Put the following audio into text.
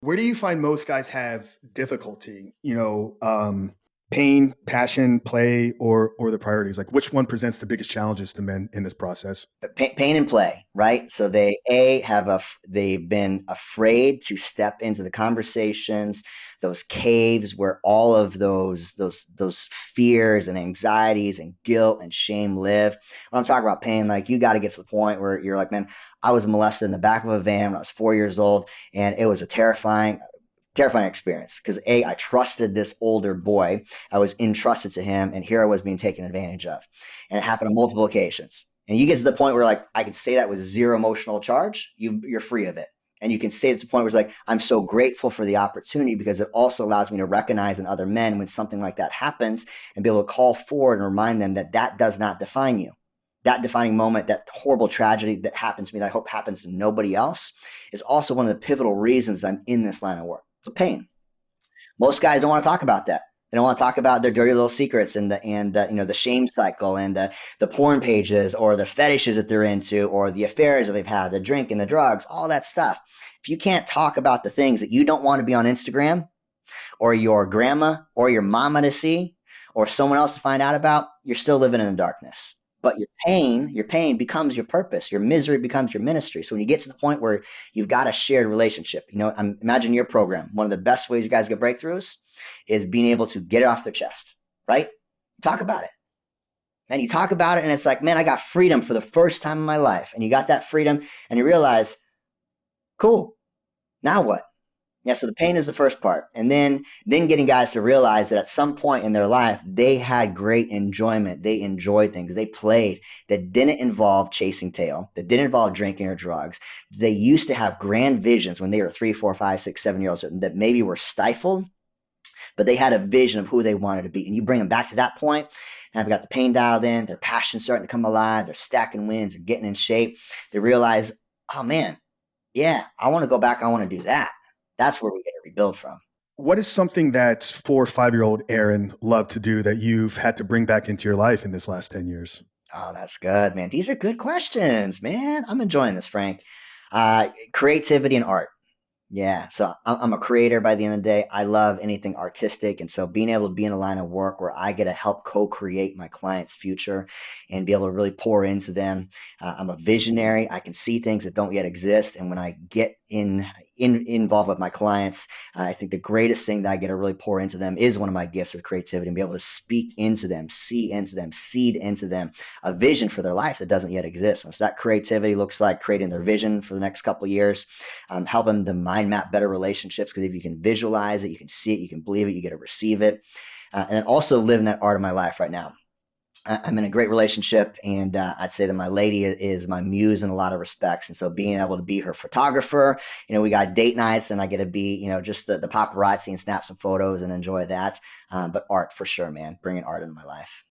Where do you find most guys have difficulty? Pain, passion, play, or the priorities? Like, which one presents the biggest challenges to men in this process? Pain and play, right? So they've been afraid to step into the conversations, those caves where all of those fears and anxieties and guilt and shame live. When I'm talking about pain, like you got to get to the point where you're like, man, I was molested in the back of a van when I was 4 years old, and it was a terrifying experience because I trusted this older boy. I was entrusted to him, and here I was being taken advantage of, and it happened on multiple occasions. And you get to the point where like I can say that with zero emotional charge, you're free of it. And you can say it to the point where it's like, I'm so grateful for the opportunity because it also allows me to recognize in other men when something like that happens and be able to call forward and remind them that that does not define you. That defining moment, that horrible tragedy that happened to me that I hope happens to nobody else, is also one of the pivotal reasons I'm in this line of work. So pain. Most guys don't want to talk about that. They don't want to talk about their dirty little secrets and the shame cycle and the porn pages or the fetishes that they're into or the affairs that they've had, the drink and the drugs, all that stuff. If you can't talk about the things that you don't want to be on Instagram or your grandma or your mama to see or someone else to find out about, you're still living in the darkness. But your pain becomes your purpose. Your misery becomes your ministry. So when you get to the point where you've got a shared relationship, imagine your program. One of the best ways you guys get breakthroughs is being able to get it off their chest, right? Talk about it. And you talk about it, and it's like, man, I got freedom for the first time in my life. And you got that freedom, and you realize, cool, now what? Yeah, so the pain is the first part. And then getting guys to realize that at some point in their life, they had great enjoyment. They enjoyed things. They played that didn't involve chasing tail, that didn't involve drinking or drugs. They used to have grand visions when they were 3, 4, 5, 6, 7 years old that maybe were stifled, but they had a vision of who they wanted to be. And you bring them back to that point, and I've got the pain dialed in, their passion starting to come alive, they're stacking wins, they're getting in shape. They realize, oh man, yeah, I want to go back. I want to do that. That's where we get to rebuild from. What is something that 4 or 5 year old Aaron loved to do that you've had to bring back into your life in this last 10 years? Oh, that's good, man. These are good questions, man. I'm enjoying this, Frank. Creativity and art. Yeah, so I'm a creator by the end of the day. I love anything artistic. And so being able to be in a line of work where I get to help co create my client's future and be able to really pour into them. I'm a visionary. I can see things that don't yet exist. And when I get involved with my clients, I think the greatest thing that I get to really pour into them is one of my gifts of creativity and be able to speak into them, see into them, seed into them a vision for their life that doesn't yet exist. And so that creativity looks like creating their vision for the next couple of years, helping them mind map better relationships because if you can visualize it, you can see it, you can believe it, you get to receive it. And then also living that art of my life right now. I'm in a great relationship, and I'd say that my lady is my muse in a lot of respects. And so, being able to be her photographer, we got date nights, and I get to be, just the paparazzi and snap some photos and enjoy that. But art for sure, man, bringing art into my life.